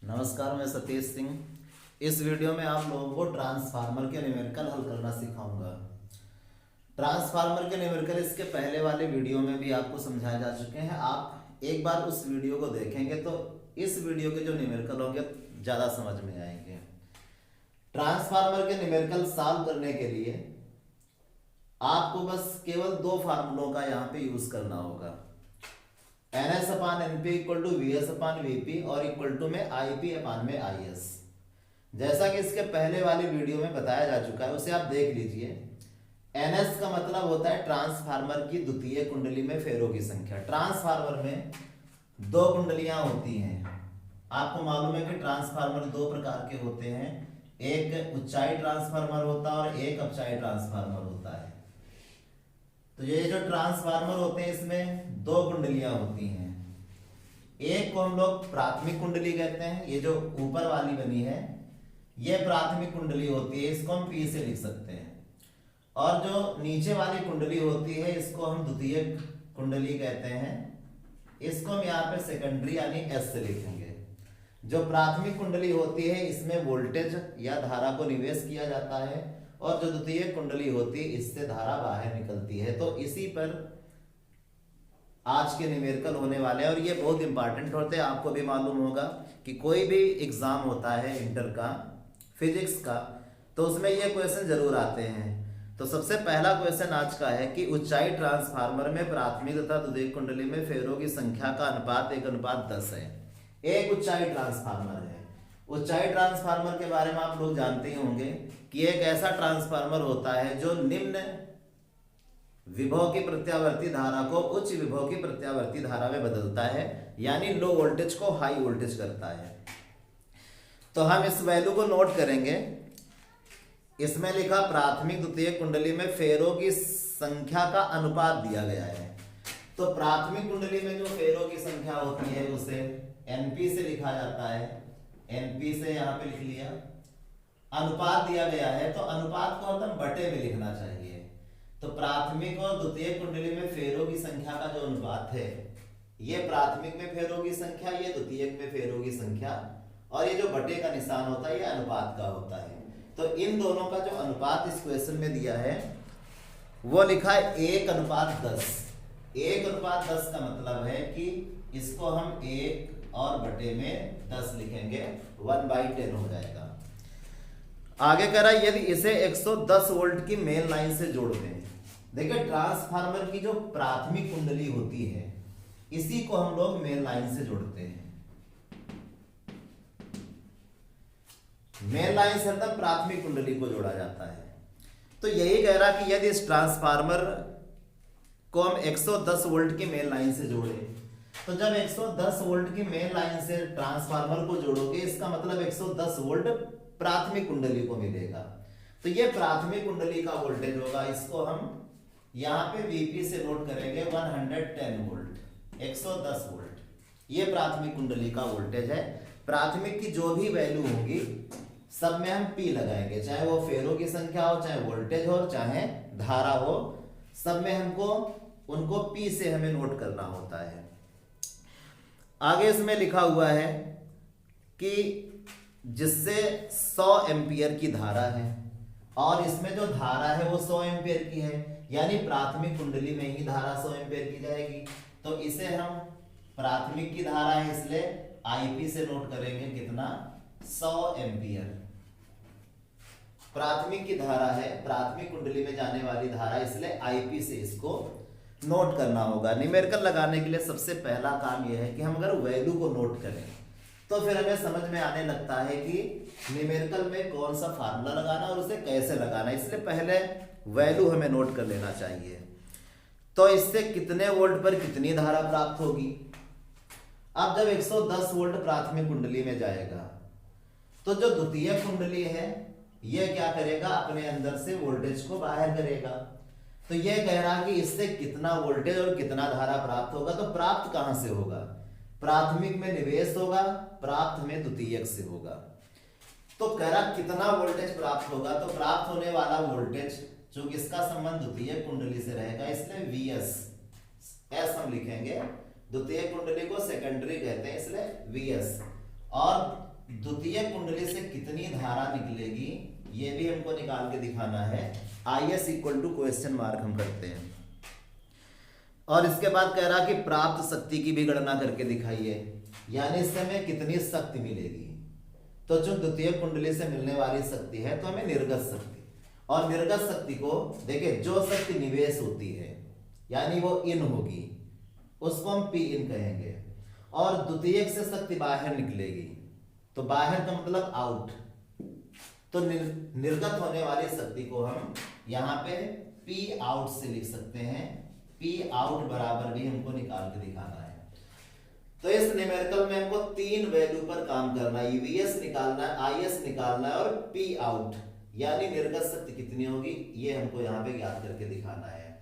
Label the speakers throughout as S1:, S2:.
S1: नमस्कार, मैं सतीश सिंह। इस वीडियो में आप लोगों को ट्रांसफार्मर के न्यूमेरिकल हल करना सिखाऊंगा। ट्रांसफार्मर के न्यूमेरिकल इसके पहले वाले वीडियो में भी आपको समझाए जा चुके हैं। आप एक बार उस वीडियो को देखेंगे तो इस वीडियो के जो न्यूमेरिकल होंगे ज़्यादा समझ में आएंगे। ट्रांसफार्मर के न्यूमेरिकल सॉल्व करने के लिए आपको बस केवल दो फार्मूलों का यहाँ पे यूज करना होगा, NS upon NP equal to VS upon VP और इक्वल टू में IP अपान में IS। जैसा कि इसके पहले वाली वीडियो में बताया जा चुका है, उसे आप देख लीजिए। NS का मतलब होता है ट्रांसफार्मर की द्वितीय कुंडली में फेरों की संख्या। ट्रांसफार्मर में दो कुंडलियां होती हैं। आपको मालूम है कि ट्रांसफार्मर दो प्रकार के होते हैं, एक ऊंचाई ट्रांसफार्मर होता है और एक अपचाई ट्रांसफार्मर होता है। तो ये जो ट्रांसफार्मर होते हैं इसमें दो कुंडलियां होती हैं। एक को हम लोग प्राथमिक कुंडली कहते हैं, ये जो ऊपर वाली बनी है ये प्राथमिक कुंडली होती है, इसको हम P से लिख सकते हैं। और जो नीचे वाली कुंडली होती है इसको हम द्वितीय कुंडली कहते हैं, इसको हम यहाँ पे सेकेंडरी यानी S से लिखेंगे। जो प्राथमिक कुंडली होती है इसमें वोल्टेज या धारा को निवेश किया जाता है और जो द्वितीय कुंडली होती है इससे धारा बाहर निकलती है। तो इसी पर आज के न्यूमेरिकल होने वाले हैं और ये बहुत इंपॉर्टेंट होते हैं। आपको भी मालूम होगा कि कोई भी एग्जाम होता है इंटर का फिजिक्स का, तो उसमें ये क्वेश्चन जरूर आते हैं। तो सबसे पहला क्वेश्चन आज का है कि ऊंचाई ट्रांसफार्मर में प्राथमिक तथा द्वितीय कुंडली में फेरों की संख्या का अनुपात 1:10 है। एक ऊंचाई ट्रांसफार्मर है। ऊंचाई ट्रांसफार्मर के बारे में आप लोग जानते ही होंगे कि एक ऐसा ट्रांसफार्मर होता है जो निम्न विभव की प्रत्यावर्ती धारा को उच्च विभव की प्रत्यावर्ती धारा में बदलता है, यानी लो वोल्टेज को हाई वोल्टेज करता है। तो हम इस वैल्यू को नोट करेंगे। इसमें लिखा प्राथमिक द्वितीय कुंडली में फेरों की संख्या का अनुपात दिया गया है। तो प्राथमिक कुंडली में जो फेरों की संख्या होती है उसे NP से लिखा जाता है। NP से यहाँ पे लिख लिया। अनुपात दिया गया है तो अनुपात को हम बटे में लिखना चाहिए। तो प्राथमिक और द्वितीय कुंडली में फेरों की संख्या का जो अनुपात है, ये प्राथमिक में फेरों की संख्या, ये द्वितीय में फेरों की संख्या, और ये जो बटे का निशान होता है ये अनुपात का होता है। तो इन दोनों का जो अनुपात इस क्वेश्चन में दिया है वो लिखा है 1:10। 1:10 का मतलब है कि इसको हम 1 और बटे में 10 लिखेंगे, 1/10 हो जाएगा। आगे कह रहा है यदि इसे 110 वोल्ट की मेन लाइन से जोड़ दें। देखिए ट्रांसफार्मर की जो प्राथमिक कुंडली होती है इसी को हम लोग मेन लाइन से जोड़ते हैं। मेन लाइन से मतलब प्राथमिक कुंडली को जोड़ा जाता है। तो यही कह रहा कि यदि इस ट्रांसफार्मर को हम 110 वोल्ट की मेन लाइन से जोड़े, तो जब 110 वोल्ट की मेन लाइन से ट्रांसफार्मर को जोड़ोगे इसका मतलब 110 वोल्ट प्राथमिक कुंडली को मिलेगा। तो ये प्राथमिक कुंडली का वोल्टेज होगा, इसको हम यहाँ पे VP से नोट करेंगे 110 वोल्ट, 110 वोल्ट। ये प्राथमिक कुंडली का वोल्टेज है। प्राथमिक की जो भी वैल्यू होगी सब में हम P लगाएंगे, चाहे वो फेरों की संख्या हो, चाहे वोल्टेज हो, चाहे धारा हो, सब में हमको उनको P से हमें नोट करना होता है। आगे इसमें लिखा हुआ है कि जिससे 100 एम्पियर की धारा है और इसमें जो धारा है वो 100 एम्पियर की है, यानी प्राथमिक कुंडली में ही धारा 100 एम्पियर की जाएगी। तो इसे हम प्राथमिक की धारा है इसलिए IP से नोट करेंगे, कितना 100 एम्पियर। प्राथमिक की धारा है, प्राथमिक कुंडली में जाने वाली धारा, इसलिए IP से इसको नोट करना होगा। न्यूमेरिकल लगाने के लिए सबसे पहला काम यह है कि हम अगर वैल्यू को नोट करें तो फिर हमें समझ में आने लगता है कि न्यूमेरिकल में कौन सा फार्मूला लगाना और उसे कैसे लगाना। इसलिए पहले वैल्यू हमें नोट कर लेना चाहिए। तो इससे कितने वोल्ट पर कितनी धारा प्राप्त होगी। अब जब 110 वोल्ट प्राथमिक कुंडली में जाएगा तो जो द्वितीय कुंडली है यह क्या करेगा, अपने अंदर से वोल्टेज को बाहर करेगा। तो यह कह रहा कि इससे कितना वोल्टेज और कितना धारा प्राप्त होगा। तो प्राप्त कहां से होगा, प्राथमिक में निवेश होगा, प्राप्त में द्वितीयक से होगा। तो कह रहा कितना वोल्टेज प्राप्त होगा, तो प्राप्त होने वाला वोल्टेज जो किसका संबंध द्वितीय कुंडली से रहेगा, इसलिए VS S हम लिखेंगे। द्वितीय कुंडली को सेकेंडरी कहते हैं इसलिए VS, और द्वितीय कुंडली से कितनी धारा निकलेगी ये भी हमको निकाल के दिखाना है। IS equal to question mark हम करते हैं। और इसके बाद कह रहा कि प्राप्त शक्ति की भी गणना करके दिखाइए, यानी इससे हमें कितनी शक्ति मिलेगी। तो जो द्वितीय कुंडली से मिलने वाली शक्ति है तो हमें निर्गत शक्ति, और निर्गत शक्ति को देखिए जो शक्ति निवेश होती है यानी वो इन होगी उसको हम पी इन कहेंगे, और द्वितीयक से शक्ति बाहर निकलेगी तो बाहर का मतलब आउट, तो निर्गत होने वाली शक्ति को हम यहाँ पे पी आउट से लिख सकते हैं। पी आउट बराबर भी हमको निकाल के दिखाना है। तो इस न्यूमेरिकल में हमको 3 वैल्यू पर काम करना है, ईवीएस निकालना है, आईएस निकालना है और पी आउट यानी निर्गत शक्ति कितनी होगी ये हमको यहाँ पे ज्ञात करके दिखाना है।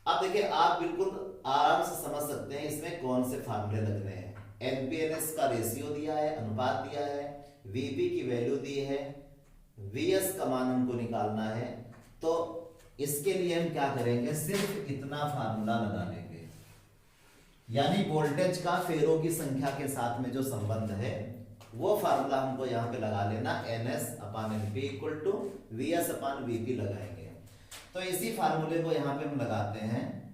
S1: अब देखिए आप बिल्कुल आराम से समझ सकते हैं इसमें कौन से फार्मूले लगने हैं। एनपीएनएस का रेशियो दिया है, अनुपात दिया है, वीपी की वैल्यू दी है, वीएस का मान हमको निकालना है। तो इसके लिए हम क्या करेंगे, सिर्फ इतना फार्मूला लगा लेंगे, यानी वोल्टेज का फेरों की संख्या के साथ में जो संबंध है वो फार्मूला हमको यहाँ पे लगा लेना, NS/NP इक्वल टू VS/VP लगाएंगे। तो इसी फार्मूले को यहाँ पे हम लगाते हैं।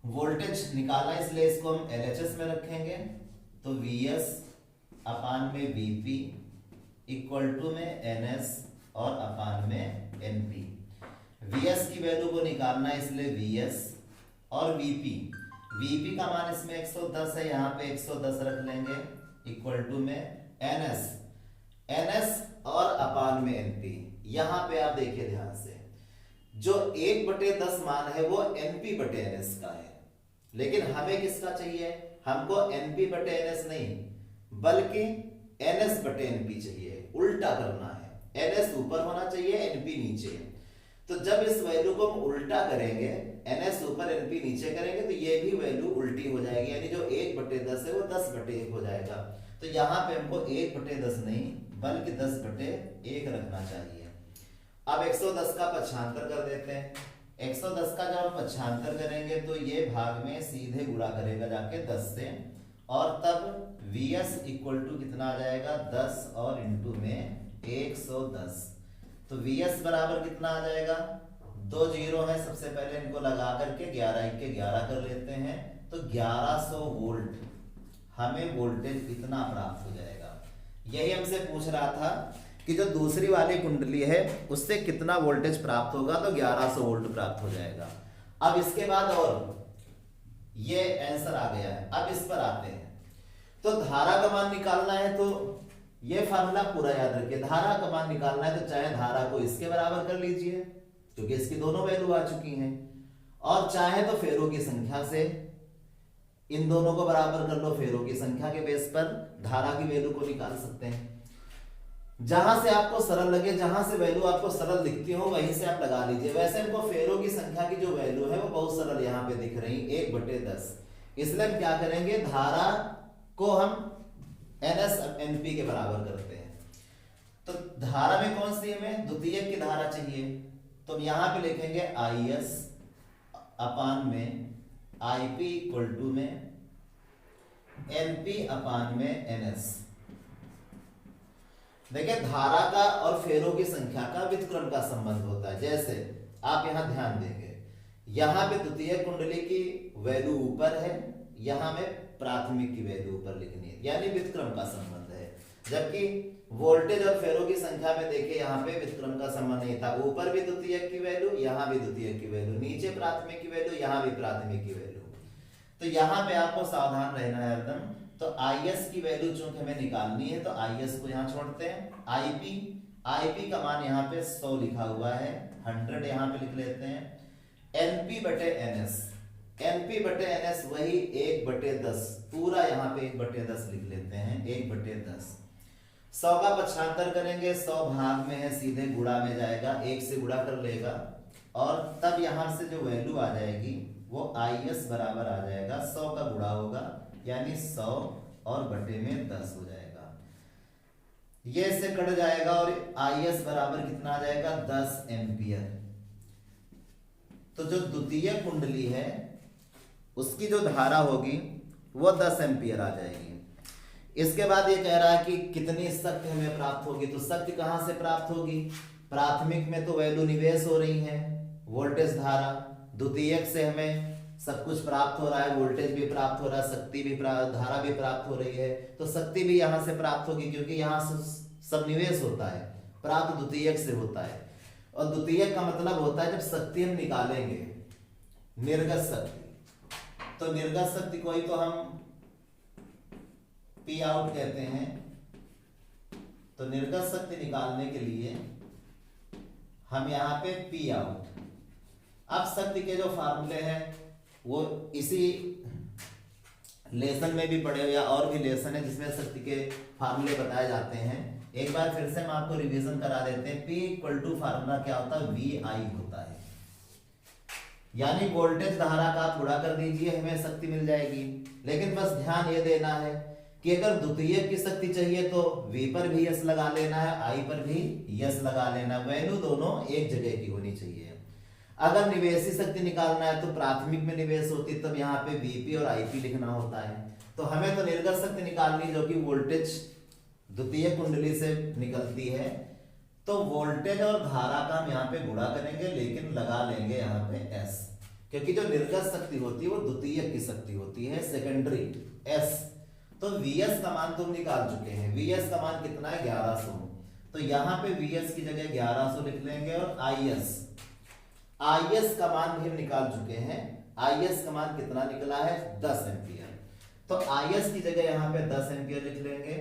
S1: वोल्टेज निकालना इसलिए इसको हम LHS में रखेंगे, तो VS/VP इक्वल टू में NS और अपान में NP। VS की वैल्यू को निकालना है इसलिए VS और VP का मान इसमें 110 है, यहाँ पे 110 रख लेंगे इक्वल टू में NS और अपान में NP। यहाँ पे आप देखिए ध्यान से, जो 1/10 मान है वो NP/NS का है, लेकिन हमें किसका चाहिए, हमको NP/NS नहीं बल्कि NS/NP चाहिए। उल्टा करना है, NS ऊपर होना चाहिए, NP नीचे। तो जब इस वैल्यू को हम उल्टा करेंगे, NS ऊपर NP नीचे करेंगे, तो ये भी वैल्यू उल्टी हो जाएगी, यानी जो 1/10 है वो 10/1 हो जाएगा। तो यहाँ पे हमको 1/10 नहीं बल्कि 10/1 रखना चाहिए। अब 110 का पक्षांतर कर देते हैं। 110 का जब हम पक्षांतर करेंगे तो ये भाग में सीधे गुणा करेगा जाके 10 से, और तब VS इक्वल टू कितना आ जाएगा 10 और इंटू में 110। तो VS बराबर कितना आ जाएगा, 2 जीरो है, सबसे पहले इनको लगा करके 11 के 11 कर लेते हैं, तो 1100 वोल्ट हमें वोल्टेज इतना प्राप्त हो जाएगा। यही हमसे पूछ रहा था कि जो दूसरी वाली कुंडली है उससे कितना वोल्टेज प्राप्त होगा, तो 1100 वोल्ट प्राप्त हो जाएगा। अब इसके बाद और ये आंसर आ गया है। अब इस पर आते हैं, तो धारा का मान निकालना है, तो ये फार्मूला पूरा याद रखिए। धारा का मान निकालना है तो चाहे धारा को इसके बराबर कर लीजिए क्योंकि इसकी दोनों वैल्यू आ चुकी हैं, और चाहे तो फेरों की संख्या से इन दोनों को बराबर कर लो, फेरों की संख्या के बेस पर धारा की वैल्यू को निकाल सकते हैं। जहां से आपको सरल लगे, जहां से वैल्यू आपको सरल दिखती हो वहीं से आप लगा लीजिए। वैसे हमको फेरों की संख्या की जो वैल्यू है वो बहुत सरल यहाँ पे दिख रही, 1/10। इसलिए हम क्या करेंगे, धारा को हम NS/NP के बराबर करते हैं। तो धारा में कौन सी हमें द्वितीयक की धारा चाहिए, तो हम यहां पे लिखेंगे IS अपान में IP इक्वल टू में NP अपान में NS। देखिए धारा का और फेरों की संख्या का व्युत्क्रम का संबंध होता है। जैसे आप यहां ध्यान देंगे, यहां पे द्वितीय कुंडली की वैल्यू ऊपर है, यहां में प्राथमिक की वैल्यू ऊपर लिखनी है, यानी व्युत्क्रम का संबंध है। जबकि वोल्टेज और फेरों की संख्या में देखिए यहाँ पे व्युत्क्रम का संबंध नहीं था, ऊपर भी द्वितीयक की वैल्यू, यहाँ भी द्वितीयक की वैल्यू, नीचे प्राथमिक की वैल्यू, यहाँ भी प्राथमिक की वैल्यू। तो यहाँ पे आपको सावधान रहना है एकदम। तो IS की वैल्यू चूंकि हमें निकालनी है तो IS को यहाँ छोड़ते हैं। IP का मान यहाँ पे 100 लिखा हुआ है, 100 यहाँ पे लिख लेते हैं। NP/NS वही 1/10, पूरा यहाँ पे 1/10 लिख लेते हैं, 1/10। 100 का पक्षांतर करेंगे, 100 भाग में है, सीधे गुणा में जाएगा, 1 से गुणा कर लेगा, और तब यहाँ से जो वैल्यू आ जाएगी वो IS बराबर आ जाएगा 100 का गुणा होगा, यानी 100 और बटे में 10 हो जाएगा। ये इससे कट जाएगा और IS बराबर कितना आ जाएगा 10 एम्पियर। तो जो द्वितीय कुंडली है उसकी जो धारा होगी वो 10 एम्पियर आ जाएगी। इसके बाद ये कह रहा है कि कितनी शक्ति हमें प्राप्त होगी, तो शक्ति कहाँ से प्राप्त होगी, प्राथमिक में तो वैल्यू निवेश हो रही है, वोल्टेज धारा, द्वितीयक से हमें सब कुछ प्राप्त हो रहा है, वोल्टेज भी प्राप्त हो रहा है, शक्ति भी धारा भी प्राप्त हो रही है, तो शक्ति भी यहाँ से प्राप्त होगी क्योंकि यहाँ से सब निवेश होता है, प्राप्त द्वितीयक से होता है। और द्वितीयक का मतलब होता है जब शक्ति हम निकालेंगे, निर्गत शक्ति, तो निर्गत शक्ति को ही तो हम पी आउट कहते हैं। तो निर्गत शक्ति निकालने के लिए हम यहाँ पे पी आउट, अब शक्ति के जो फार्मूले हैं वो इसी लेसन में भी पढ़े हो या और भी लेसन है जिसमें शक्ति के फार्मूले बताए जाते हैं। एक बार फिर से हम आपको रिवीजन करा देते हैं। P इक्वल टू फार्मूला क्या होता है, VI होता है, यानी वोल्टेज धारा का आप गुणा कर दीजिए, हमें शक्ति मिल जाएगी। लेकिन बस ध्यान ये देना है कि अगर द्वितीयक की शक्ति चाहिए तो V पर भी यस लगा लेना है, I पर भी यस लगा लेना, वैल्यू दोनों एक जगह की होनी चाहिए। अगर निवेशी शक्ति निकालना है तो प्राथमिक में निवेश होती तब यहाँ पे VP और IP लिखना होता है। तो हमें तो निर्गत शक्ति निकालनी जो कि वोल्टेज द्वितीय कुंडली से निकलती है, तो वोल्टेज और धारा का हम यहाँ पे गुणा करेंगे, लेकिन लगा लेंगे यहाँ पे S, क्योंकि जो निर्गत शक्ति होती है वो द्वितीय की शक्ति होती है, सेकेंडरी S। तो VS का मान तुम निकाल चुके हैं, VS का मान कितना है 1100, तो यहाँ पे VS की जगह 1100 लिख लेंगे। और IS का मान भी हम निकाल चुके हैं, IS का मान कितना निकला है 10 एम्पियर, तो IS की जगह यहाँ पे 10 एम्पियर लिख लेंगे।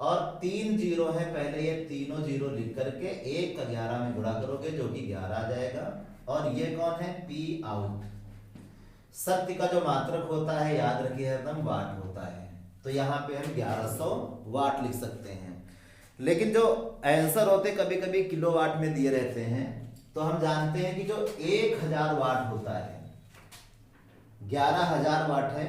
S1: और 3 जीरो है, पहले ये तीनों जीरो लिख करके 1 का 11 में गुणा करोगे जो कि 11 आ जाएगा। और ये कौन है, P आउट, शक्ति का जो मात्रक होता है याद रखिए एकदम वाट होता है, तो यहाँ पे हम 1100 वाट लिख सकते हैं। लेकिन जो आंसर होते कभी कभी किलोवाट में दिए रहते हैं, तो हम जानते हैं कि जो 1000 वाट होता है, 11,000 वाट है,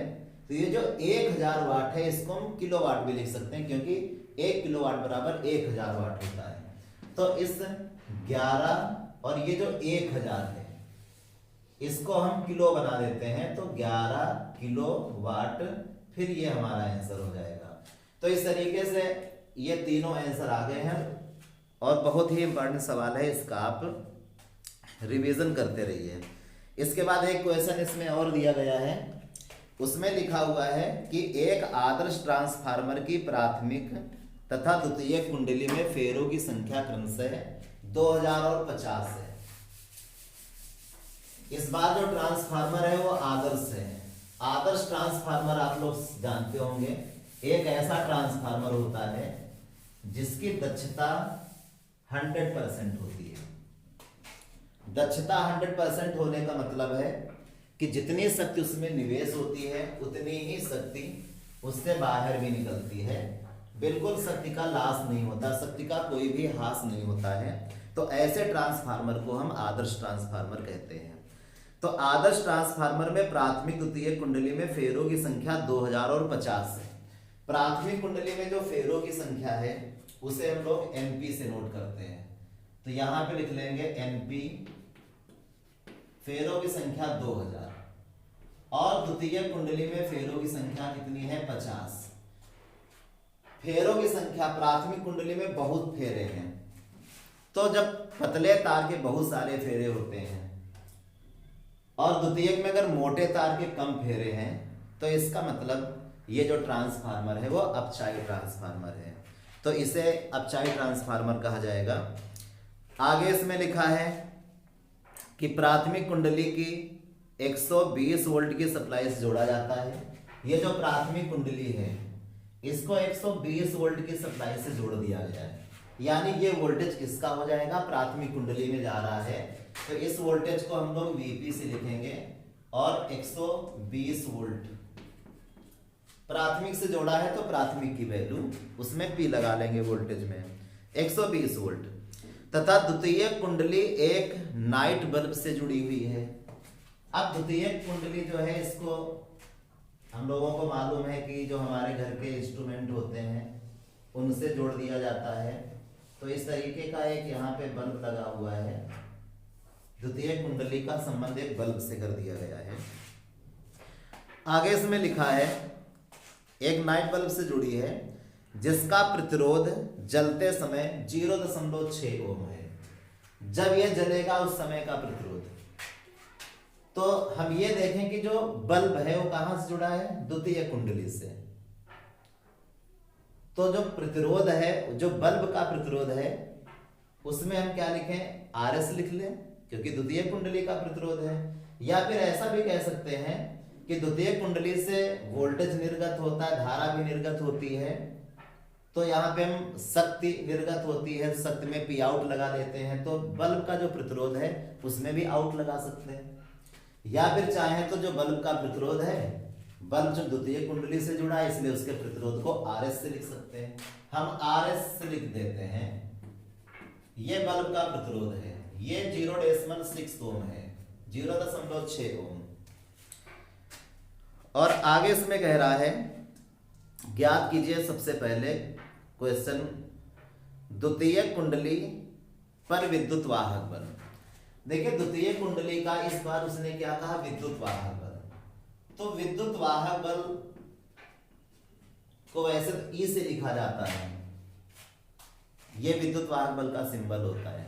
S1: तो ये जो 1000 वाट है इसको हम किलोवाट भी लिख सकते हैं, क्योंकि 1 किलोवाट बराबर 1000 वाट होता है। तो इस 11 और ये जो 1000 है इसको हम किलो बना देते हैं, तो 11 किलो वाट, फिर ये हमारा आंसर हो जाएगा। तो इस तरीके से ये तीनों आंसर आ गए हैं, और बहुत ही इंपॉर्टेंट सवाल है, इसका आप रिवीजन करते रहिए। इसके बाद एक क्वेश्चन इसमें और दिया गया है, उसमें लिखा हुआ है कि एक आदर्श ट्रांसफार्मर की प्राथमिक तथा द्वितीयक कुंडली में फेरों की संख्या क्रमशः 2000 और 50 है। इस बार जो ट्रांसफार्मर है वो आदर्श है। आदर्श ट्रांसफार्मर आप लोग जानते होंगे, एक ऐसा ट्रांसफार्मर होता है जिसकी दक्षता 100% होती है। दक्षता 100% होने का मतलब है कि जितनी शक्ति उसमें निवेश होती है उतनी ही शक्ति उससे बाहर भी निकलती है, बिल्कुल शक्ति का लॉस नहीं होता, शक्ति का कोई भी ह्रास नहीं होता है। तो ऐसे ट्रांसफार्मर को हम आदर्श ट्रांसफार्मर कहते हैं। तो आदर्श ट्रांसफार्मर में प्राथमिक द्वितीय कुंडली में फेरों की संख्या 2000 और 50 है। प्राथमिक कुंडली में जो फेरों की संख्या है उसे हम लोग NP से नोट करते हैं, तो यहां पे लिख लेंगे NP, फेरों की संख्या 2000, और द्वितीय कुंडली में फेरों की संख्या कितनी है 50। फेरों की संख्या प्राथमिक कुंडली में बहुत फेरे हैं, तो जब पतले तार के बहुत सारे फेरे होते हैं और द्वितीयक में अगर मोटे तार के कम फेरे हैं, तो इसका मतलब ये जो ट्रांसफार्मर है वो अपचाई ट्रांसफार्मर है, तो इसे अपचाई ट्रांसफार्मर कहा जाएगा। आगे इसमें लिखा है कि प्राथमिक कुंडली की 120 वोल्ट की सप्लाई से जोड़ा जाता है। ये जो प्राथमिक कुंडली है इसको 120 वोल्ट की सप्लाई से जोड़ दिया गया है, यानी ये वोल्टेज किसका हो जाएगा, प्राथमिक कुंडली में जा रहा है, तो इस वोल्टेज को हम लोग VP से लिखेंगे। और 120 वोल्ट प्राथमिक से जोड़ा है तो प्राथमिक की वैल्यू उसमें P लगा लेंगे वोल्टेज में 120 वोल्ट। तथा द्वितीय कुंडली एक नाइट बल्ब से जुड़ी हुई है। अब द्वितीय कुंडली जो है इसको हम लोगों को मालूम है कि जो हमारे घर के इंस्ट्रूमेंट होते हैं उनसे जोड़ दिया जाता है, तो इस तरीके का एक यहाँ पे बल्ब लगा हुआ है, द्वितीय कुंडली का संबंध एक बल्ब से कर दिया गया है। आगे इसमें लिखा है एक नाइट बल्ब से जुड़ी है जिसका प्रतिरोध जलते समय 0.6 ओम है। जब यह जलेगा उस समय का प्रतिरोध, तो हम ये देखें कि जो बल्ब है वो कहां से जुड़ा है, द्वितीय कुंडली से। तो जो प्रतिरोध है, जो बल्ब का प्रतिरोध है, उसमें हम क्या लिखें, RS लिख लें क्योंकि द्वितीय कुंडली का प्रतिरोध है। या फिर ऐसा भी कह सकते हैं कि द्वितीय कुंडली से वोल्टेज निर्गत होता है, धारा भी निर्गत होती है, तो यहाँ पे हम शक्ति निर्गत होती है, शक्ति में P आउट लगा देते हैं, तो बल्ब का जो प्रतिरोध है उसमें भी आउट लगा सकते हैं। या फिर चाहें तो जो बल्ब का प्रतिरोध है, बल्ब जो द्वितीय कुंडली से जुड़ा है इसलिए उसके प्रतिरोध को RS से लिख सकते हैं। हम RS से लिख देते हैं, ये बल्ब का प्रतिरोध है, ये 0.6 ओम है, 0.6 ओम। और आगे इसमें कह रहा है ज्ञात कीजिए सबसे पहले क्वेश्चन, द्वितीय कुंडली पर विद्युत वाहक बल। देखिए द्वितीय कुंडली का इस बार उसने क्या कहा, विद्युत वाहक बल। तो विद्युत वाहक बल को वैसे तो E से लिखा जाता है, यह विद्युत वाहक बल का सिंबल होता है,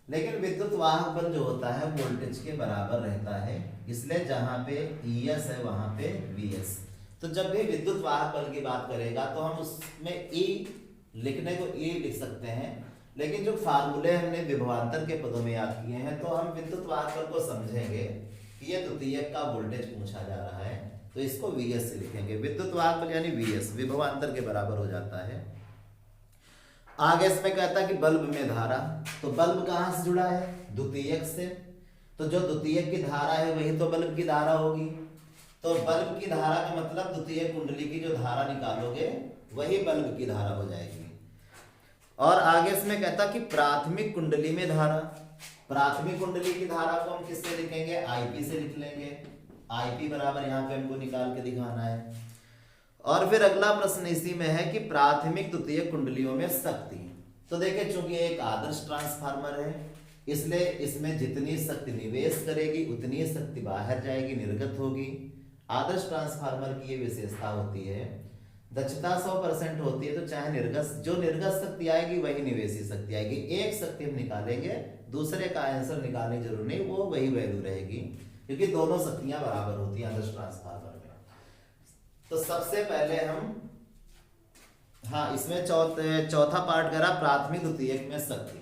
S1: लेकिन विद्युत वाहक बल जो होता है वोल्टेज के बराबर रहता है, इसलिए जहां पे ES है वहां पे VS। तो जब भी विद्युत वाहक बल की बात करेगा तो हम उसमें E लिखने को E लिख सकते हैं, लेकिन जो फार्मूले हमने विभवांतर के पदों में याद किए हैं तो हम विद्युत वाहक बल को समझेंगे कि ये द्वितीयक का वोल्टेज पूछा जा रहा है, तो इसको VS से लिखेंगे। विद्युत वाहक बल यानी VS विभवांतर के बराबर हो जाता है। आगे इसमें कहता है कि बल्ब में धारा, तो बल्ब कहां से जुड़ा है, द्वितीयक से, तो जो द्वितीयक की धारा है वही तो बल्ब की धारा होगी। तो बल्ब की धारा का मतलब द्वितीय कुंडली की जो धारा निकालोगे वही बल्ब की धारा हो जाएगी। और आगे इसमें कहता कि प्राथमिक कुंडली में धारा, प्राथमिक कुंडली की धारा को हम किससे लिखेंगे, IP से लिख लेंगे। IP बराबर यहाँ पे हमको निकाल के दिखाना है। और फिर अगला प्रश्न इसी में है कि प्राथमिक द्वितीय कुंडलियों में शक्ति। तो देखिए चूंकि एक आदर्श ट्रांसफार्मर है इसलिए इसमें जितनी शक्ति निवेश करेगी उतनी शक्ति बाहर जाएगी, निर्गत होगी। आदर्श ट्रांसफार्मर की ये विशेषता होती है, दक्षता 100% होती है, तो चाहे निर्गत शक्ति आएगी वही निवेशी शक्ति आएगी। एक शक्ति हम निकालेंगे, दूसरे का आंसर निकालने की जरूरत नहीं, वो वही वैल्यू रहेगी क्योंकि दोनों शक्तियां बराबर होती हैं आदर्श ट्रांसफार्मर में। तो सबसे पहले हम इसमें चौथा पार्ट करा प्राथमिक द्वितीयक में शक्ति।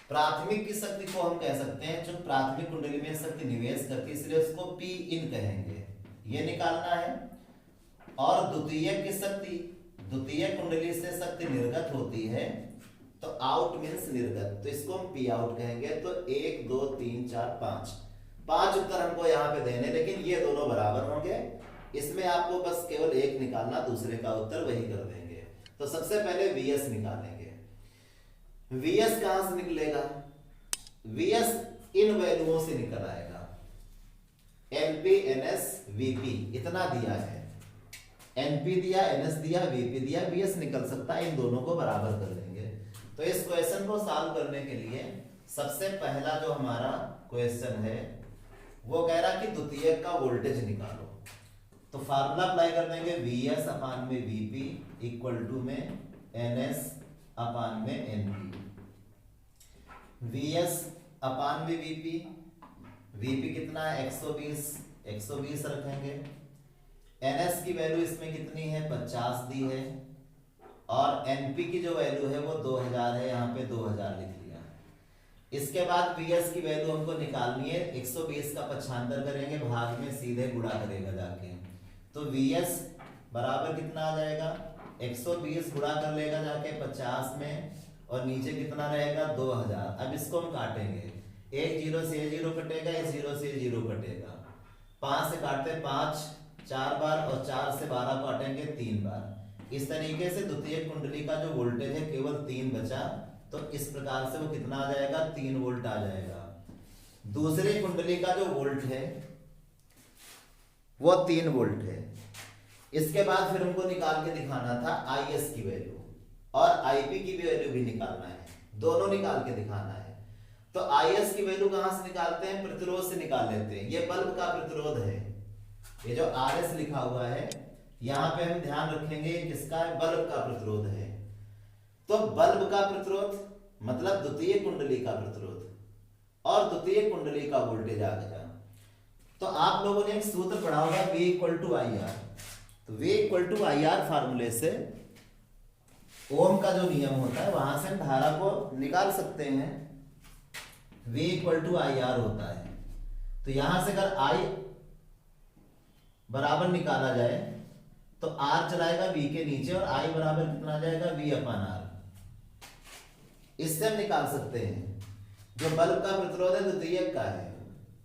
S1: प्राथमिक की शक्ति को हम कह सकते हैं जो प्राथमिक कुंडली में शक्ति निवेश करती है, इसलिए उसको P इन कहेंगे, ये निकालना है। और द्वितीयक की शक्ति, द्वितीय कुंडली से शक्ति निर्गत होती है तो आउट मीन्स निर्गत, तो इसको हम P आउट कहेंगे। तो 1 2 3 4 5 उत्तर हमको यहाँ पे देने, लेकिन ये दोनों बराबर होंगे, इसमें आपको बस केवल एक निकालना, दूसरे का उत्तर वही कर देंगे। तो सबसे पहले VS निकालेंगे। VS कहां से निकलेगा, VS इन वैल्युओं से निकल आएगा, NP NS VP इतना दिया है, NP दिया, NS दिया, VP दिया, VS निकल सकता है, इन दोनों को बराबर कर देंगे। तो इस क्वेश्चन को सॉल्व करने के लिए सबसे पहला जो हमारा क्वेश्चन है वो कह रहा कि द्वितीयक का वोल्टेज निकालो। तो फार्मूला अप्लाई कर देंगे, VS अपान में VP इक्वल टू में NS अपान में NP। VS अपान में VP कितना है 120 रखेंगे। NS की वैल्यू इसमें कितनी है 50 दी है, और NP की जो वैल्यू है वो 2000 है, यहाँ पे 2000 लिख लिया। इसके बाद VS की वैल्यू हमको निकालनी है, 120 का 95 करेंगे, भाग में सीधे गुणा करेगा जाके, तो VS बराबर कितना आ जाएगा 120 गुणा कर लेगा जाके 50 में, और नीचे कितना रहेगा 2000। अब इसको हम काटेंगे, एक 0 से 0 कटेगा, एक 0 से 0 कटेगा, 5 से काटते 5 4 बार, और 4 से 12 काटेंगे 3 बार। इस तरीके से द्वितीय कुंडली का जो वोल्टेज है केवल 3 बचा, तो इस प्रकार से वो कितना आ जाएगा 3 वोल्ट आ जाएगा। दूसरी कुंडली का जो वोल्ट है वो 3 वोल्ट है। इसके बाद फिर हमको निकाल के दिखाना था IS की वैल्यू और IP की वैल्यू भी निकालना है, दोनों निकाल के दिखाना है। तो IS की वैल्यू कहां से निकालते हैं, प्रतिरोध से निकाल लेते हैं। ये बल्ब का प्रतिरोध है, ये जो RS लिखा हुआ है यहाँ पे हम ध्यान रखेंगे किसका है, बल्ब का प्रतिरोध है। तो बल्ब का प्रतिरोध मतलब द्वितीय कुंडली का प्रतिरोध और द्वितीय कुंडली का वोल्टेज आ गया। तो आप लोगों ने एक सूत्र पढ़ा होगा V equal to I R. तो V equal to I R फार्मूले से ओम का जो नियम होता है वहां से हम धारा को निकाल सकते हैं। V equal to I R होता है। तो यहां से अगर I बराबर निकाला जाए तो R चलाएगा V के नीचे और I बराबर कितना आ जाएगा, V अपान R। इससे हम निकाल सकते हैं जो बल्ब का प्रतिरोध है द्वितीयक का है।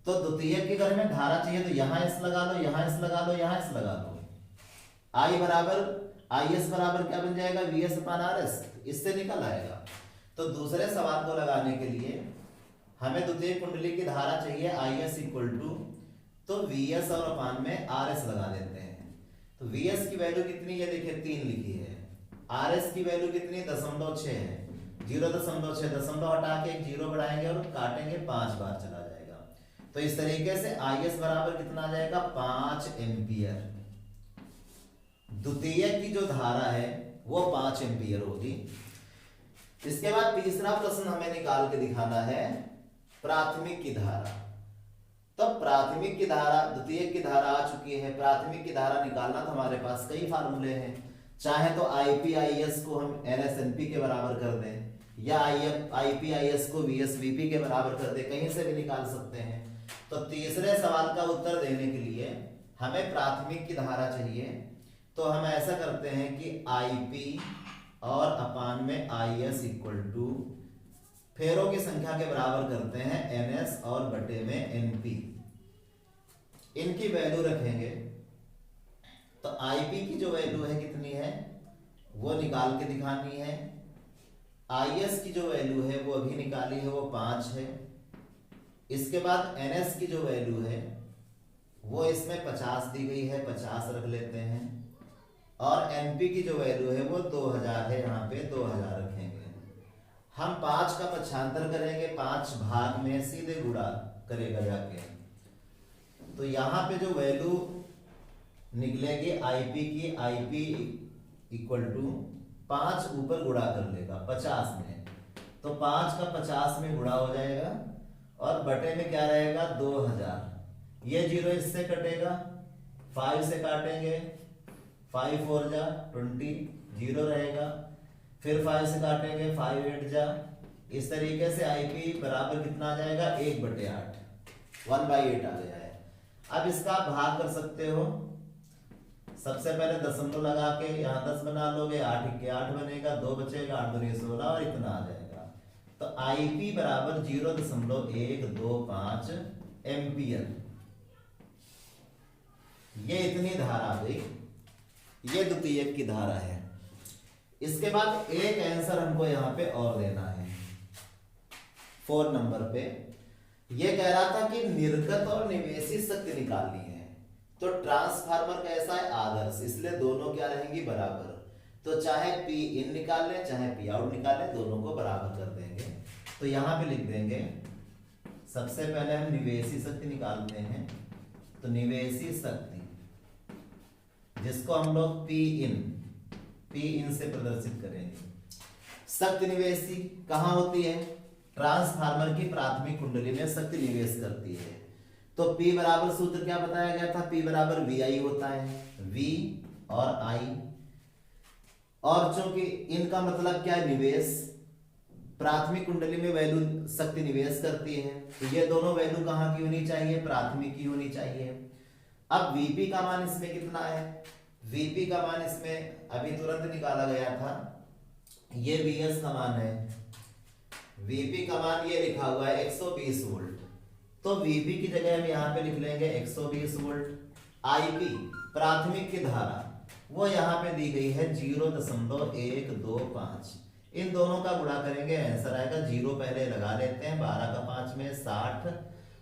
S1: तो द्वितीयक की अगर हमें धारा चाहिए तो यहां S लगा लो, यहां S लगा लो, यहां S लगा लो। I बराबर IS बराबर क्या बन जाएगा, VS अपान RS। इससे निकल आएगा। तो दूसरे सवाल को लगाने के लिए हमें द्वितीय कुंडली की धारा चाहिए IS इक्वल टू, तो VS और अपान में RS लगा देते हैं। तो VS की वैल्यू कितनी है, देखिए 3 लिखी है। RS की वैल्यू कितनी, 0.6 है। 0.6 दशमलव हटा के एक 0 बढ़ाएंगे और काटेंगे 5 बार चला जाएगा। तो इस तरीके से IS बराबर कितना आ जाएगा, 5 एम्पियर। द्वितीय की जो धारा है वो 5 एम्पियर होगी। इसके बाद तीसरा प्रश्न हमें निकाल के दिखाना है प्राथमिक की धारा। तो प्राथमिक की धारा, द्वितीय की धारा आ चुकी है, प्राथमिक की धारा निकालना तो हमारे पास कई फार्मूले हैं। चाहे तो IPIS को हम NSNP के बराबर कर दें या IPIS को VSVP के बराबर कर दें, कहीं से भी निकाल सकते हैं। तो तीसरे सवाल का उत्तर देने के लिए हमें प्राथमिक की धारा चाहिए। तो हम ऐसा करते हैं कि IP और अपान में IS इक्वल टू फेरों की संख्या के बराबर करते हैं NS और बटे में NP। इनकी वैल्यू रखेंगे तो IP की जो वैल्यू है कितनी है वो निकाल के दिखानी है। IS की जो वैल्यू है वो अभी निकाली है, वो 5 है। इसके बाद NS की जो वैल्यू है वो इसमें 50 दी गई है, 50 रख लेते हैं। और NP की जो वैल्यू है वो 2000 है, यहाँ पे 2000 रखेंगे। हम 5 का पक्षांतर करेंगे, 5 भाग में सीधे गुणा करेगा जाके। तो यहाँ पे जो वैल्यू निकलेगी IP की, IP इक्वल टू 5 ऊपर गुणा कर लेगा 50 में, तो 5 का 50 में गुणा हो जाएगा और बटे में क्या रहेगा, 2000। ये 0 इससे कटेगा, 5 से काटेंगे, 5 4 जा 20, 0 रहेगा। फिर 5 से काटेंगे, 5 8 जा। इस तरीके से IP बराबर कितना आ जाएगा, 1/8, 1/8 आ गया है। अब इसका आप भाग कर सकते हो। सबसे पहले दशमलव लगा के यहाँ 10 बना लोगे, 8 के 8 बनेगा, 2 बचेगा, 8 दूनी 16 और इतना आ जाएगा। तो IP बराबर 0.125 एम्पियर। ये इतनी धारा आ गई, ये द्वितीयक की धारा है। इसके बाद एक आंसर हमको यहाँ पे और देना है 4 नंबर पे। ये कह रहा था कि निर्गत और निवेशी शक्ति निकालनी है। तो ट्रांसफार्मर कैसा है, आदर्श, इसलिए दोनों क्या रहेंगी, बराबर। तो चाहे P इन निकाल लें चाहे P आउट निकाल लें, दोनों को बराबर कर देंगे। तो यहाँ पे लिख देंगे, सबसे पहले हम निवेशी शक्ति निकालते हैं। तो निवेशी शक्ति जिसको हम लोग P इन से प्रदर्शित करेंगे। शक्ति निवेशी कहाँ होती है, ट्रांसफार्मर की प्राथमिक कुंडली में शक्ति निवेश करती है। तो P बराबर सूत्र क्या बताया गया था, P बराबर VI होता है, V और I। और चूंकि इनका मतलब क्या है, निवेश, प्राथमिक कुंडली में वैल्यू शक्ति निवेश करती है, तो ये दोनों वैल्यू कहाँ की होनी चाहिए, प्राथमिक की होनी चाहिए। अब VP का मान इसमें कितना है, VP का मान इसमें अभी तुरंत निकाला गया था, ये VS का मान है। VP का मान ये लिखा हुआ है 120 वोल्ट। तो VP की जगह हम यहाँ पे लिख लेंगे 120 वोल्ट। IP प्राथमिक की धारा वो यहाँ पे दी गई है 0.125। इन दोनों का गुणा करेंगे, आंसर आएगा 0 पहले लगा लेते हैं, 12 का 5 में 60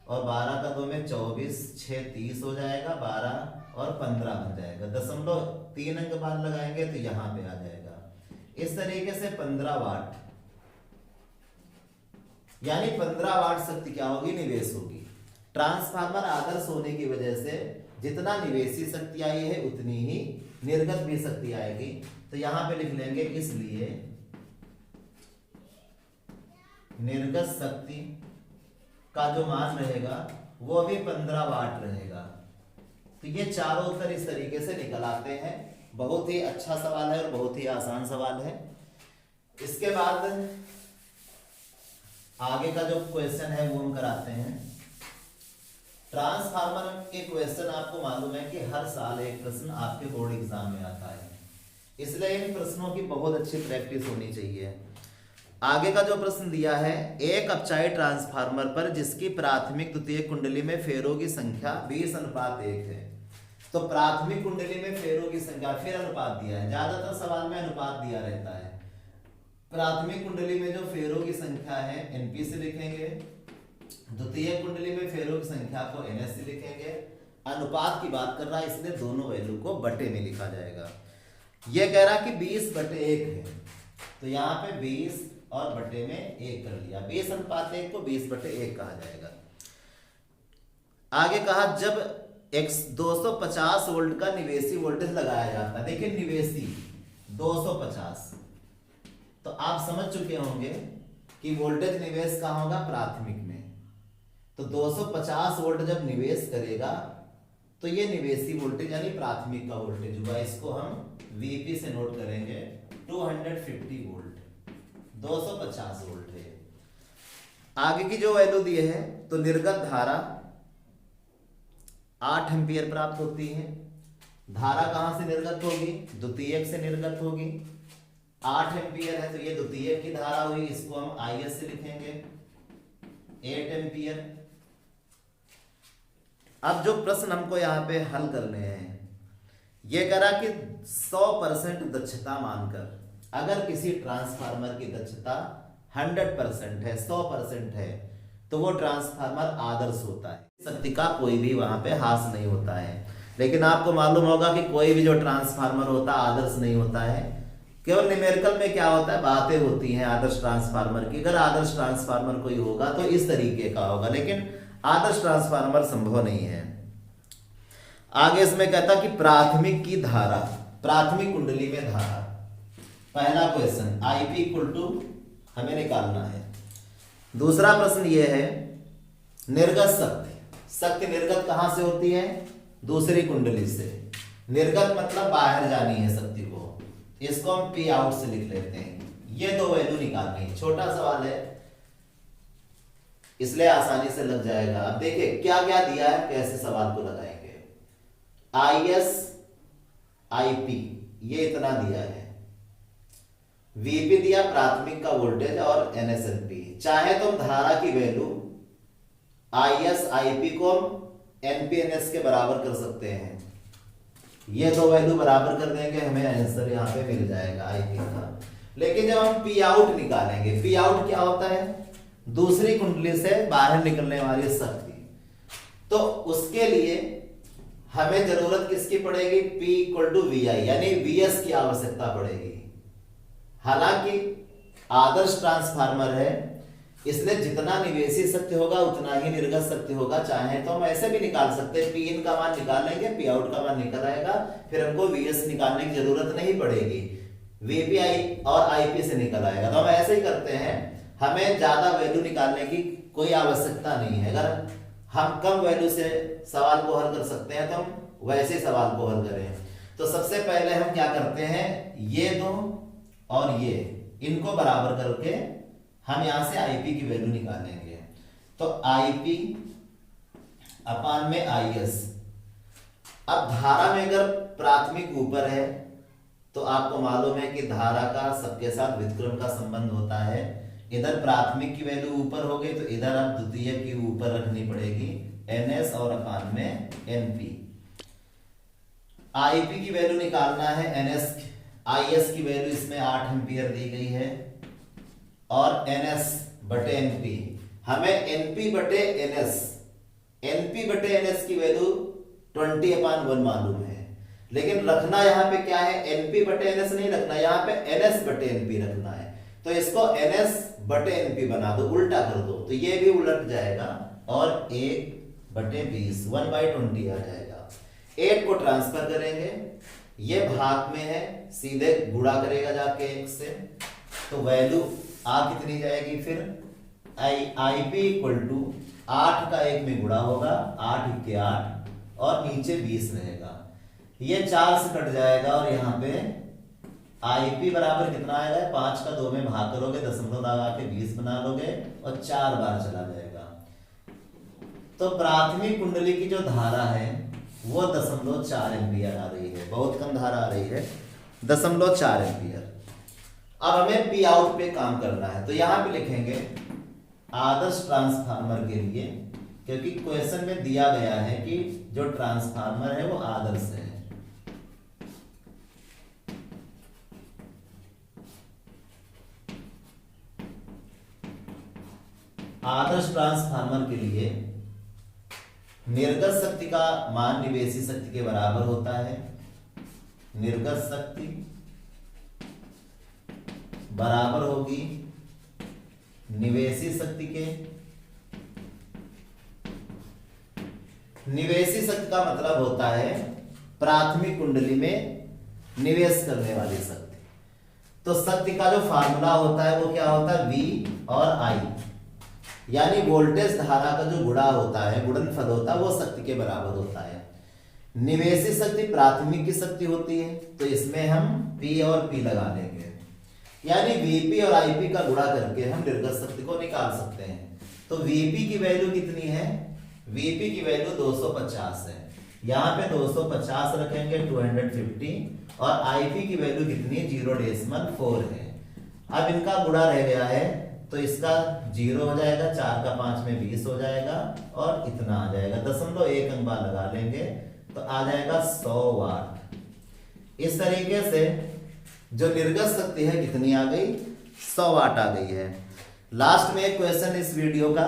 S1: और 12 का 2 में 24, 6 30 हो जाएगा, 12 और 15 बन जाएगा। दशमलव 3 अंक बाद लगाएंगे तो यहाँ पे आ जाएगा। इस तरीके से 15 वाट, यानी 15 वाट शक्ति क्या होगी, निवेश होगी। ट्रांसफार्मर आदर्श होने की वजह से जितना निवेशी शक्ति आई है उतनी ही निर्गत भी शक्ति आएगी। तो यहां पे लिख लेंगे इसलिए निर्गत शक्ति का जो मान रहेगा वो भी 15 वाट रहेगा। तो ये चारों उत्तर इस तरीके से निकल आते हैं। बहुत ही अच्छा सवाल है और बहुत ही आसान सवाल है। इसके बाद आगे का जो क्वेश्चन है वो हम कराते हैं। ट्रांसफार्मर के क्वेश्चन आपको मालूम है कि हर साल एक प्रश्न आपके बोर्ड एग्जाम में आता है, इसलिए इन प्रश्नों की बहुत अच्छी प्रैक्टिस होनी चाहिए। आगे का जो प्रश्न दिया है, एक अपचाई ट्रांसफार्मर पर जिसकी प्राथमिक द्वितीय कुंडली में फेरों की संख्या 20:1 है। तो प्राथमिक कुंडली में फेरों की संख्या, फिर अनुपात दिया है, ज्यादातर सवाल में अनुपात दिया रहता है। प्राथमिक कुंडली में जो फेरों की संख्या है एनपी से लिखेंगे, द्वितीय कुंडली में फेरों की संख्या को एनएस से लिखेंगे। अनुपात की बात कर रहा है इसलिए दोनों वैल्यू को बटे में लिखा जाएगा। यह कह रहा कि 20/1 है, तो यहाँ पे 20 और बटे में 1 कर लिया, 20:1 को 20/1 कहा जाएगा। आगे कहा जब 250 वोल्ट का निवेशी वोल्टेज लगाया जाता है, देखिए निवेशी 250, तो आप समझ चुके होंगे कि वोल्टेज निवेश कहाँ होगा, प्राथमिक में। तो 250 वोल्ट जब निवेश करेगा तो ये निवेशी वोल्टेज यानी प्राथमिक का वोल्टेज हुआ, इसको हम वीपी से नोट करेंगे। 250 वोल्ट, 250 वोल्ट है। आगे की जो वैल्यू दी है, तो निर्गत धारा 8 एम्पियर प्राप्त होती है। धारा कहां से निर्गत होगी, द्वितीयक से निर्गत होगी। 8 एम्पियर है तो ये द्वितीयक की धारा हुई, इसको हम आईएस से लिखेंगे 8 एम्पियर। अब जो प्रश्न हमको यहाँ पे हल करने हैं, ये करा कि 100% दक्षता मानकर अगर किसी ट्रांसफार्मर की दक्षता 100% है, 100% है, तो वो ट्रांसफार्मर आदर्श होता है। शक्ति का कोई भी वहां पे हास नहीं होता है। लेकिन आपको मालूम होगा कि कोई भी जो ट्रांसफार्मर होता है आदर्श नहीं होता है। केवल न्यूमेरिकल में क्या होता है, बातें होती हैं आदर्श ट्रांसफार्मर की। अगर आदर्श ट्रांसफार्मर कोई होगा तो इस तरीके का होगा, लेकिन आदर्श ट्रांसफार्मर संभव नहीं है। आगे इसमें कहता कि प्राथमिक की धारा, प्राथमिक कुंडली में धारा, पहला क्वेश्चन आईपी इक्वल टू हमें निकालना है। दूसरा प्रश्न ये है निर्गत शक्ति, शक्ति निर्गत कहां से होती है, दूसरी कुंडली से। निर्गत मतलब बाहर जानी है शक्ति को, इसको हम पी आउट से लिख लेते हैं। ये दो वैल्यू निकालनी है, छोटा सवाल है इसलिए आसानी से लग जाएगा। अब देखिए क्या क्या दिया है, कैसे सवाल को लगाएंगे। आईएस आईपी ये इतना दिया है, वीपी दिया प्राथमिक का वोल्टेज और एनएसएनपी। चाहे तो हम धारा की वैल्यू आईएस आईपी को हम एनपीएनएस के बराबर कर सकते हैं। ये दो वैल्यू बराबर कर देंगे, हमें आंसर यहाँ पे मिल जाएगा आईपी का। लेकिन जब हम पी आउट निकालेंगे, पी आउट क्या होता है, दूसरी कुंडली से बाहर निकलने वाली शक्ति, तो उसके लिए हमें जरूरत किसकी पड़ेगी, P इक्वल टू वी आई यानी VS की आवश्यकता पड़ेगी। हालांकि आदर्श ट्रांसफार्मर है इसलिए जितना निवेशी शक्ति होगा उतना ही निर्गत शक्ति होगा। चाहे तो हम ऐसे भी निकाल सकते हैं, P इन का मान निकाल लेंगे, P आउट का मान निकल आएगा, फिर हमको VS निकालने की जरूरत नहीं पड़ेगी, VPI और IP से निकल आएगा। तो हम ऐसे ही करते हैं, हमें ज्यादा वैल्यू निकालने की कोई आवश्यकता नहीं है। अगर हम कम वैल्यू से सवाल को हल कर सकते हैं तो हम वैसे सवाल को हल करें। तो सबसे पहले हम क्या करते हैं, ये दो और ये इनको बराबर करके हम यहां से आईपी की वैल्यू निकालेंगे। तो आईपी अपान में आईएस। अब धारा में अगर प्राथमिक ऊपर है तो आपको मालूम है कि धारा का सबके साथ व्युत्क्रम का संबंध होता है। इधर प्राथमिक की वैल्यू ऊपर हो गई तो इधर आप द्वितीय की ऊपर रखनी पड़ेगी, एनएस और अपान में एनपी। आईपी की वैल्यू निकालना है, एनएस आईएस की वैल्यू इसमें 8 एम्पियर दी गई है और एनएस बटे एनपी, हमें एनपी बटे एनएस, एनपी बटे एनएस की वैल्यू 20/1 मालूम है। लेकिन रखना यहाँ पे क्या है, एनपी बटे एनएस नहीं रखना, यहाँ पे एनएस बटे एनपी रखना है। तो इसको एनएस बटे एनपी बना दो, उल्टा कर दो, तो ये भी उलट जाएगा और 1/20 1/20 आ जाएगा। 8 को ट्रांसफर करेंगे ये भाग में है, सीधे गुणा करेगा जाके 1 से, तो वैल्यू आ कितनी जाएगी फिर आई पी इक्वल टू 8 का 1 में गुणा होगा, 8 1 8 और नीचे 20 रहेगा। ये 4 से कट जाएगा और यहाँ पे आई पी बराबर कितना आएगा, 5 का 2 में भाग करोगे, दशमलव लगा के 20 बना लोगे और 4 बार चला जाएगा। तो प्राथमिक कुंडली की जो धारा है वो 0.4 एम्पियर आ रही है, बहुत कम धारा आ रही है, 0.4 एम्पियर। अब हमें पी आउट पे काम करना है, तो यहां पे लिखेंगे आदर्श ट्रांसफार्मर के लिए, क्योंकि क्वेश्चन में दिया गया है कि जो ट्रांसफार्मर है वो आदर्श है। आदर्श ट्रांसफार्मर के लिए निर्गत शक्ति का मान निवेशी शक्ति के बराबर होता है। निर्गत शक्ति बराबर होगी निवेशी शक्ति के। निवेशी शक्ति का मतलब होता है प्राथमिक कुंडली में निवेश करने वाली शक्ति। तो शक्ति का जो फार्मूला होता है वो क्या होता है, V और I, यानी वोल्टेज धारा का जो गुणा होता है, गुणनफल होता है, वो शक्ति के बराबर होता है। निवेशी शक्ति प्राथमिक की शक्ति होती है, तो इसमें हम P और P लगा देंगे, यानी Vp और Ip का गुणा करके हम निर्गत शक्ति को निकाल सकते हैं। तो Vp की वैल्यू कितनी है, Vp की वैल्यू 250 है, यहाँ पे 250 रखेंगे 250, और Ip की वैल्यू कितनी 0.4 है। अब इनका गुणा रह गया है तो इसका 0 हो जाएगा, 4 का 5 में 20 हो जाएगा और इतना आ जाएगा, 0.1 अंक बार लगा लेंगे तो आ जाएगा 100 वाट। इस तरीके से जो निर्गत शक्ति है कितनी आ गई, 100 वाट आ गई है। लास्ट में एक क्वेश्चन इस वीडियो का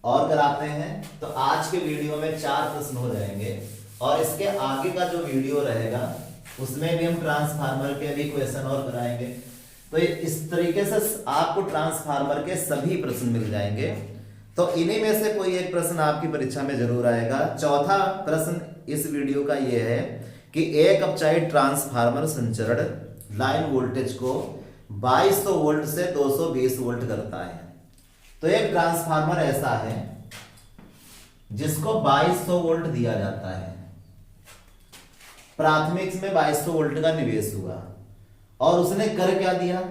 S1: और कराते हैं, तो आज के वीडियो में 4 प्रश्न हो जाएंगे और इसके आगे का जो वीडियो रहेगा उसमें भी हम ट्रांसफार्मर के भी क्वेश्चन और कराएंगे। तो इस तरीके से आपको ट्रांसफार्मर के सभी प्रश्न मिल जाएंगे। तो इन्हीं में से कोई एक प्रश्न आपकी परीक्षा में जरूर आएगा। चौथा प्रश्न इस वीडियो का यह है कि एक अपचायी ट्रांसफार्मर संचरण लाइन वोल्टेज को 2200 वोल्ट से 220 वोल्ट करता है। तो एक ट्रांसफार्मर ऐसा है जिसको 2200 वोल्ट दिया जाता है, प्राथमिक में 2200 वोल्ट का निवेश हुआ और उसने कर क्या दिया,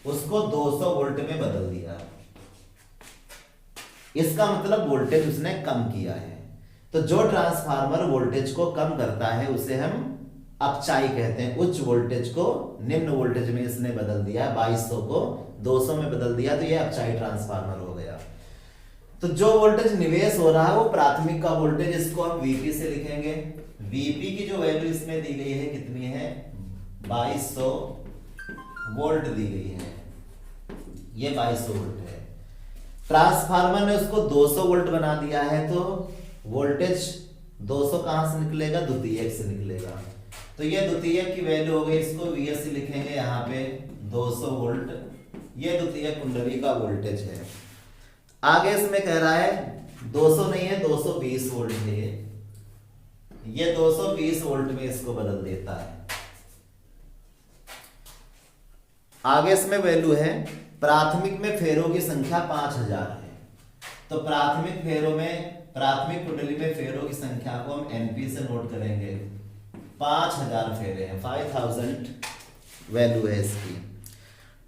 S1: उसको 200 वोल्ट में बदल दिया। इसका मतलब वोल्टेज उसने कम किया है। तो जो ट्रांसफार्मर वोल्टेज को कम करता है उसे हम अपचायी कहते हैं। उच्च वोल्टेज को निम्न वोल्टेज में इसने बदल दिया, 2200 को 200 में बदल दिया, तो यह अपचायी ट्रांसफार्मर हो गया। तो जो वोल्टेज निवेश हो रहा है वो प्राथमिक का वोल्टेज, इसको हम Vp से लिखेंगे। Vp की जो वैल्यू इसमें दी गई है कितनी है, 2200 वोल्ट दी गई है, ये 2200 वोल्ट है। ट्रांसफार्मर ने उसको 200 वोल्ट बना दिया है, तो वोल्टेज 200 कहां से निकलेगा, द्वितीयक से निकलेगा। तो ये द्वितीयक की वैल्यू हो गई, इसको Vsc लिखेंगे यहाँ पे 200 वोल्ट, ये द्वितीयक कुंडली का वोल्टेज है। आगे इसमें कह रहा है 200 नहीं है, 220 वोल्ट है, ये 220 वोल्ट में इसको बदल देता है। आगे इसमें वैल्यू है प्राथमिक में फेरों की संख्या 5000 है। तो प्राथमिक फेरों में, प्राथमिक कुंडली में फेरों की संख्या को हम एनपी से नोट करेंगे, 5000 फेरे हैं, 5000 वैल्यू है इसकी।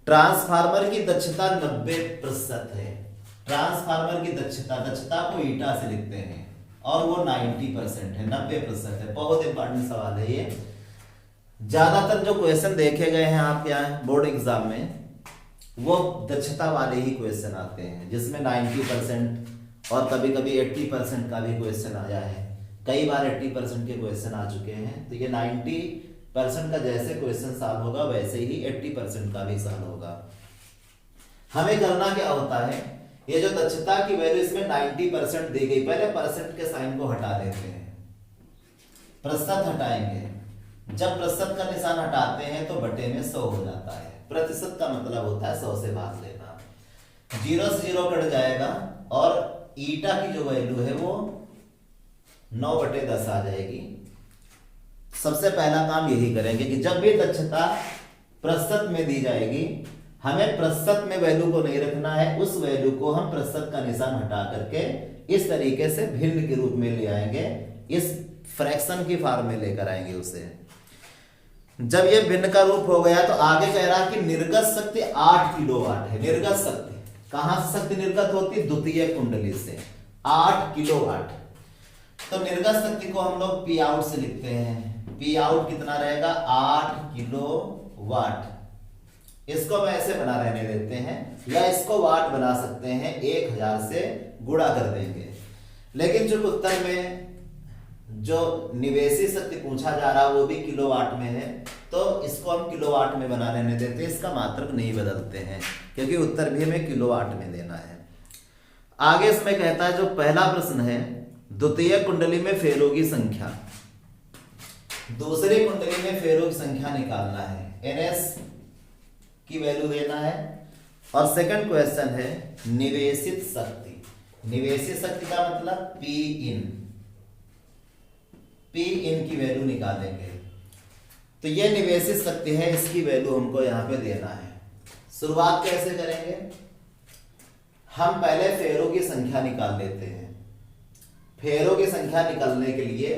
S1: ट्रांसफार्मर की दक्षता 90% है। ट्रांसफार्मर की दक्षता को ईटा से लिखते हैं और वो 90% है, 90% है। बहुत इंपॉर्टेंट सवाल है ये। ज्यादातर जो क्वेश्चन देखे गए हैं आपके यहाँ बोर्ड एग्जाम में वो दक्षता वाले ही क्वेश्चन आते हैं, जिसमें 90% और कभी कभी 80% का भी क्वेश्चन आया है। कई बार 80% के क्वेश्चन आ चुके हैं। तो ये 90% का जैसे क्वेश्चन सॉल्व होगा वैसे ही 80% का भी सॉल्व होगा। हमें करना क्या होता है, ये जो दक्षता की वैल्यू इसमें 90% दी गई, पहले परसेंट के साइन को हटा देते हैं, प्रतिशत हटाएंगे। जब प्रतिशत का निशान हटाते हैं तो बटे में 100 हो जाता है। प्रतिशत का मतलब होता है 100 से भाग लेना। 0 से 0 कट जाएगा और ईटा की जो वैल्यू है वो 9/10 आ जाएगी। सबसे पहला काम यही करेंगे कि जब भी दक्षता प्रतिशत में दी जाएगी, हमें प्रतिशत में वैल्यू को नहीं रखना है, उस वैल्यू को हम प्रतिशत का निशान हटा करके इस तरीके से भिन्न के रूप में ले आएंगे, इस फ्रैक्शन की फॉर्म में लेकर आएंगे उसे। जब ये भिन्न का रूप हो गया तो आगे कह रहा है कि निर्गत शक्ति 8 किलोवाट है। निर्गत शक्ति कहां से शक्ति निर्गत होती है? द्वितीय कुंडली से 8 किलोवाट। तो निर्गत शक्ति को हम लोग पी आउट से लिखते हैं। पी आउट कितना रहेगा? 8 किलोवाट। इसको हम ऐसे बना रहने देते हैं, या इसको वाट बना सकते हैं, 1000 से गुणा कर देंगे। लेकिन जो उत्तर में जो निवेशी शक्ति पूछा जा रहा है वो भी किलोवाट में है, तो इसको हम किलोवाट में बना रहने देते हैं, इसका मात्रक नहीं बदलते हैं क्योंकि उत्तर भी हमें किलोवाट में देना है। आगे इसमें कहता है, जो पहला प्रश्न है, द्वितीय कुंडली में फेरों की संख्या, दूसरी कुंडली में फेरों की संख्या निकालना है, एनएस की वैल्यू देना है। और सेकंड क्वेश्चन है निवेशित शक्ति। निवेशित शक्ति का मतलब पी इन, पी इन की वैल्यू निकालेंगे। तो ये निवेशित शक्ति है, इसकी वैल्यू हमको यहां पे देना है। शुरुआत कैसे करेंगे? हम पहले फेरों की संख्या निकाल लेते हैं। फेरों की संख्या निकालने के लिए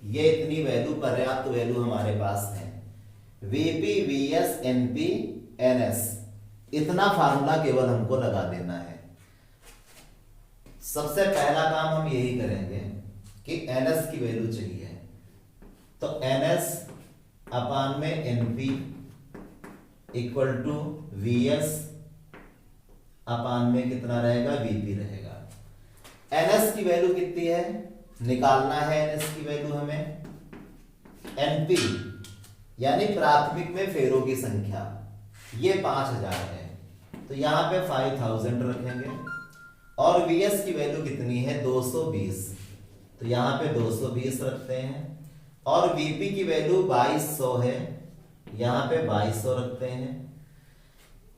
S1: ये इतनी वैल्यू, पर्याप्त वैल्यू हमारे पास है। वीपी, वीएस, एनपी, एनएस, इतना फार्मूला केवल हमको लगा देना है। सबसे पहला काम हम यही करेंगे कि एनएस की वैल्यू चाहिए, तो एनएस अपान में एनपी इक्वल टू वीएस अपान में कितना रहेगा? वीपी रहेगा। एनएस की वैल्यू कितनी है निकालना है? एनएस की वैल्यू हमें एनपी यानी प्राथमिक में फेरों की संख्या, ये 5000 है, तो यहां पे 5000 रखेंगे। और वीएस की वैल्यू कितनी है? 220, तो यहां पे 220 रखते हैं। और वीपी की वैल्यू 2200 है, यहां पे 2200 रखते हैं।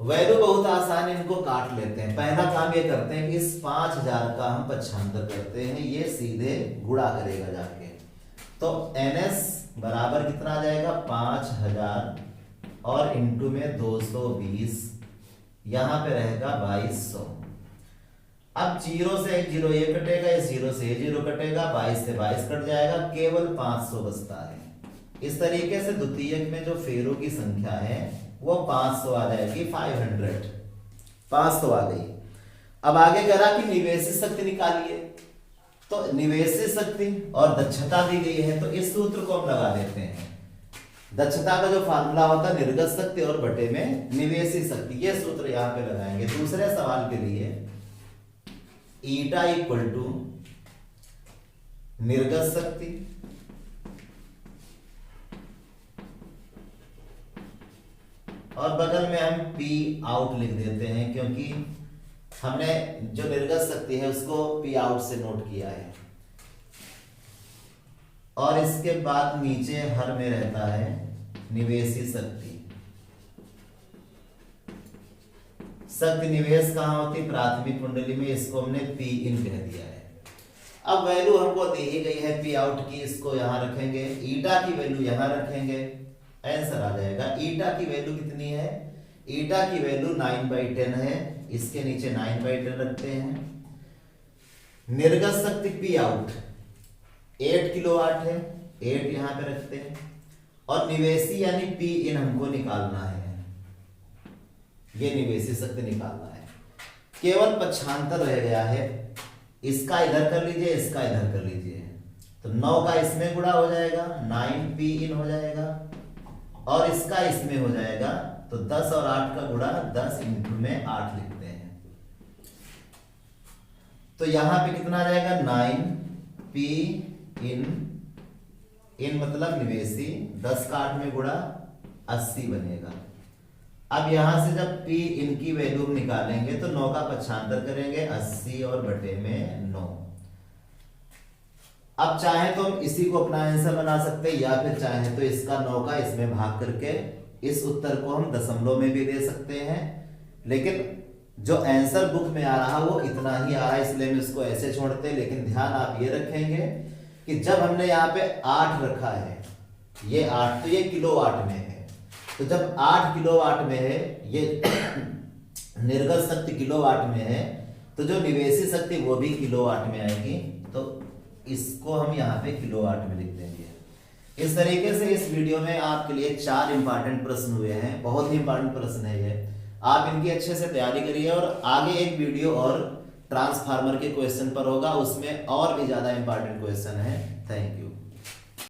S1: वैल्यू बहुत आसान है, इनको काट लेते हैं। पहला काम ये करते हैं कि इस 5000 का हम पक्षांतर करते हैं, ये सीधे गुणा करेगा जाके, तो एनएस बराबर कितना आ जाएगा? 5000 और इंटू में 220, यहां पे रहेगा 2200। अब 0 से 1 0 ये कटेगा, इस 0 से ये 0 कटेगा, 22 से 22 कट जाएगा, केवल 500 बचता है। इस तरीके से द्वितीयक में जो फेरों की संख्या है वो 500 आ जाएगी। 500 आ गई। अब आगे कह रहा कि निवेशित शक्ति निकालिए, तो निवेशित शक्ति और दक्षता दी गई है, तो इस सूत्र को हम लगा देते हैं। दक्षता का जो फार्मूला होता है निर्गत शक्ति और बटे में निवेशित शक्ति, ये सूत्र यहां पे लगाएंगे। दूसरे सवाल के लिए ईटा इक्वल टू निर्गत शक्ति और बगल में हम पी आउट लिख देते हैं, क्योंकि हमने जो निर्गत शक्ति है उसको पी आउट से नोट किया है। और इसके बाद नीचे हर में रहता है निवेशित शक्ति। शक्ति निवेश कहां होती? प्राथमिक कुंडली में, इसको हमने पी इन कह दिया है। अब वैल्यू हमको दी ही गई है पी आउट की, इसको यहां रखेंगे, ईटा की वैल्यू यहां रखेंगे, आंसर आ जाएगा। ईटा की वैल्यू कितनी है? ईटा की वैल्यू 9/10 है, इसके नीचे 9/10 रखते हैं। निर्गत शक्ति पी आउट 8 किलोवाट है, 8 यहां पे रखते हैं। और निवेशी यानी पी इन हमको निकालना है, ये निवेशी शक्ति निकालना है। केवल पक्षांतर रह गया है, इसका इधर कर लीजिए, इसका इधर कर लीजिए, तो 9 का इसमें गुणा हो जाएगा, 9 पी इन हो जाएगा, और इसका इसमें हो जाएगा, तो 10 और 8 का गुणा 10 इंटू में 8 लिखते हैं, तो यहां पे कितना आ जाएगा? 9 पी इन मतलब निवेशी, 10 का 8 में गुणा 80 बनेगा। अब यहां से जब पी इन की वैल्यू निकालेंगे तो 9 का पक्षांतर करेंगे, 80 और बटे में 9। अब चाहे तो हम इसी को अपना आंसर बना सकते हैं, या फिर चाहे तो इसका 9 का इसमें भाग करके इस उत्तर को हम दशमलव में भी दे सकते हैं। लेकिन जो आंसर बुक में आ रहा वो इतना ही आ रहा है, इसलिए हम इसको ऐसे छोड़ते हैं। लेकिन ध्यान आप ये रखेंगे कि जब हमने यहाँ पे 8 रखा है ये 8, तो ये किलोवाट में है। तो जब 8 किलोवाट में है, ये निर्गत शक्ति किलोवाट में है, तो जो निवेशी शक्ति वो भी किलोवाट में आएगी। तो इसको हम यहाँ पे किलोवाट में लिख देंगे। इस तरीके से इस वीडियो में आपके लिए 4 इंपॉर्टेंट प्रश्न हुए हैं। बहुत ही इंपॉर्टेंट प्रश्न है ये, आप इनकी अच्छे से तैयारी करिए। और आगे एक वीडियो और ट्रांसफार्मर के क्वेश्चन पर होगा, उसमें और भी ज्यादा इंपॉर्टेंट क्वेश्चन है। Thank you.